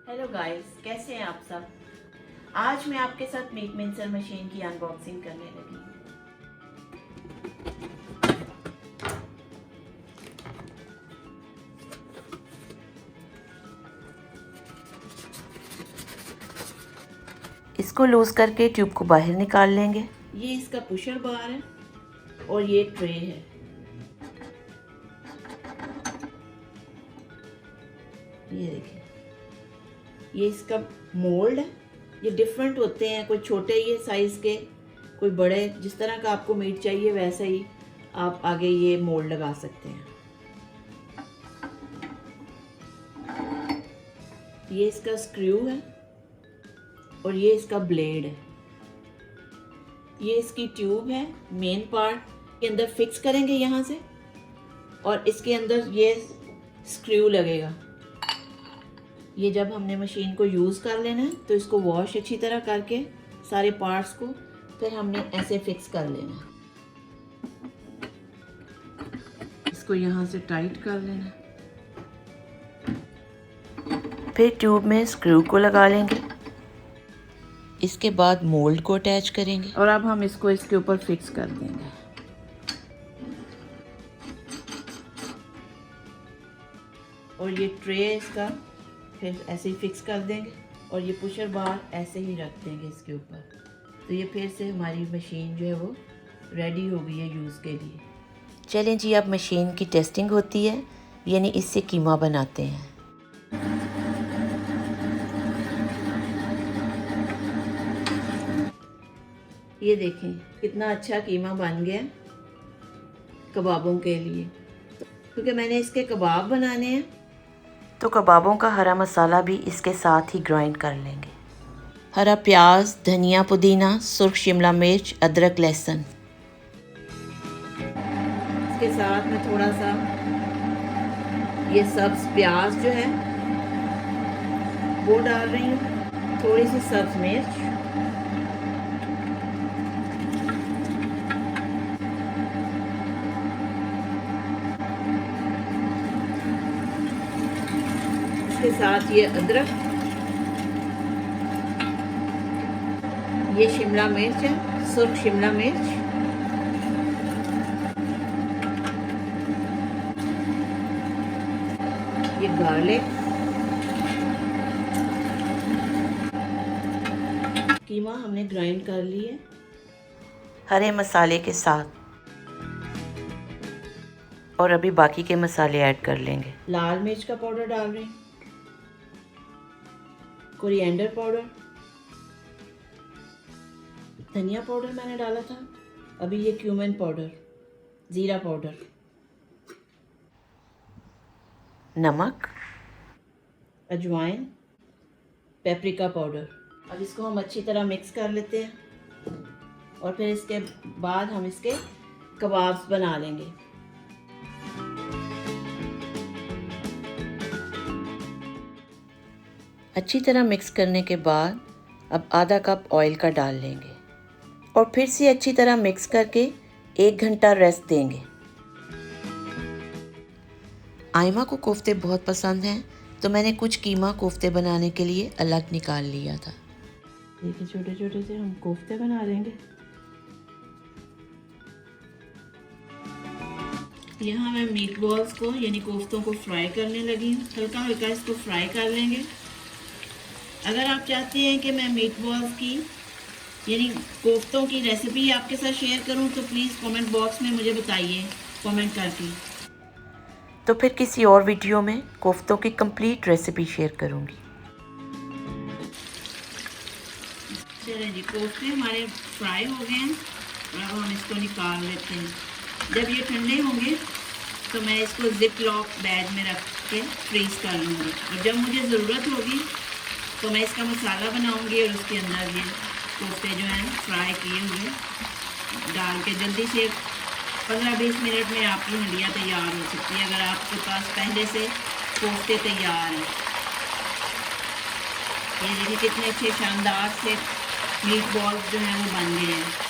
Hello guys, कैसे हैं आप सब। आज मैं आपके साथ मीट मिक्सर मशीन की अनबॉक्सिंग करने लगी हूँ। इसको लूज करके ट्यूब को बाहर निकाल लेंगे। ये इसका पुशर बार है और ये ट्रे है। ये देखिए, ये इसका मोल्ड है। ये डिफरेंट होते हैं, कोई छोटे ये साइज के, कोई बड़े। जिस तरह का आपको मीट चाहिए वैसे ही आप आगे ये मोल्ड लगा सकते हैं। ये इसका स्क्रू है और ये इसका ब्लेड है। ये इसकी ट्यूब है, मेन पार्ट के अंदर फिक्स करेंगे यहाँ से, और इसके अंदर ये स्क्रू लगेगा। ये जब हमने मशीन को यूज़ कर लेना है तो इसको वॉश अच्छी तरह करके सारे पार्ट्स को फिर हमने ऐसे फिक्स कर लेना है। इसको यहाँ से टाइट कर लेना है। फिर ट्यूब में स्क्रू को लगा लेंगे। इसके बाद मोल्ड को अटैच करेंगे और अब हम इसको इसके ऊपर फिक्स कर देंगे। और ये ट्रे इसका फिर ऐसे ही फिक्स कर देंगे और ये पुशर बार ऐसे ही रख देंगे इसके ऊपर। तो ये फिर से हमारी मशीन जो है वो रेडी हो गई है यूज़ के लिए। चलें जी, अब मशीन की टेस्टिंग होती है, यानी इससे कीमा बनाते हैं। ये देखें कितना अच्छा कीमा बन गया कबाबों के लिए। क्योंकि मैंने इसके कबाब बनाने हैं तो कबाबों का हरा मसाला भी इसके साथ ही ग्राइंड कर लेंगे। हरा प्याज, धनिया, पुदीना, सुर्ख शिमला मिर्च, अदरक, लहसुन। इसके साथ में थोड़ा सा ये सब्ज प्याज जो है वो डाल रही हूँ, थोड़ी सी सब्ज मिर्च, इसके साथ ये अदरक, ये शिमला मिर्च है, सुर्ख शिमला मिर्च, ये गार्लिक। कीमा हमने ग्राइंड कर ली है हरे मसाले के साथ। और अभी बाकी के मसाले ऐड कर लेंगे। लाल मिर्च का पाउडर डाल रहे हैं, कोरिएंडर पाउडर, धनिया पाउडर मैंने डाला था, अभी ये क्यूमिन पाउडर, जीरा पाउडर, नमक, अजवाइन, पेपरिका पाउडर। अब इसको हम अच्छी तरह मिक्स कर लेते हैं और फिर इसके बाद हम इसके कबाब्स बना लेंगे। अच्छी तरह मिक्स करने के बाद अब आधा कप ऑयल का डाल लेंगे और फिर से अच्छी तरह मिक्स करके 1 घंटा रेस्ट देंगे। आयमा को कोफ्ते बहुत पसंद हैं, तो मैंने कुछ कीमा कोफ्ते बनाने के लिए अलग निकाल लिया था। देखिए छोटे छोटे से हम कोफ्ते बना लेंगे। यहाँ मैं मीट बॉल्स को यानी कोफ्तों को फ्राई करने लगी हूँ। हल्का हल्का इसको फ्राई कर लेंगे। अगर आप चाहते हैं कि मैं मीट बॉल्स की यानी कोफ्तों की रेसिपी आपके साथ शेयर करूं तो प्लीज़ कमेंट बॉक्स में मुझे बताइए कमेंट करके। तो फिर किसी और वीडियो में कोफ्तों की कंप्लीट रेसिपी शेयर करूंगी। चलिए जी, कोफ्ते हमारे फ्राई हो गए हैं और अब हम इसको निकाल लेते हैं। जब ये ठंडे होंगे तो मैं इसको जिप लॉक बैग में रख के फ्रीज कर लूँगी, और जब मुझे ज़रूरत होगी तो मैं इसका मसाला बनाऊंगी और उसके अंदर ये कोफ्ते जो हैं फ्राई किए हुए डाल के जल्दी से 15-20 मिनट में आपकी हंडिया तैयार हो सकती है, अगर आपके पास पहले से कोफ्ते तैयार हैं। ये देखिए कितने अच्छे शानदार से मीट बॉल्स जो हैं वो बन गए हैं।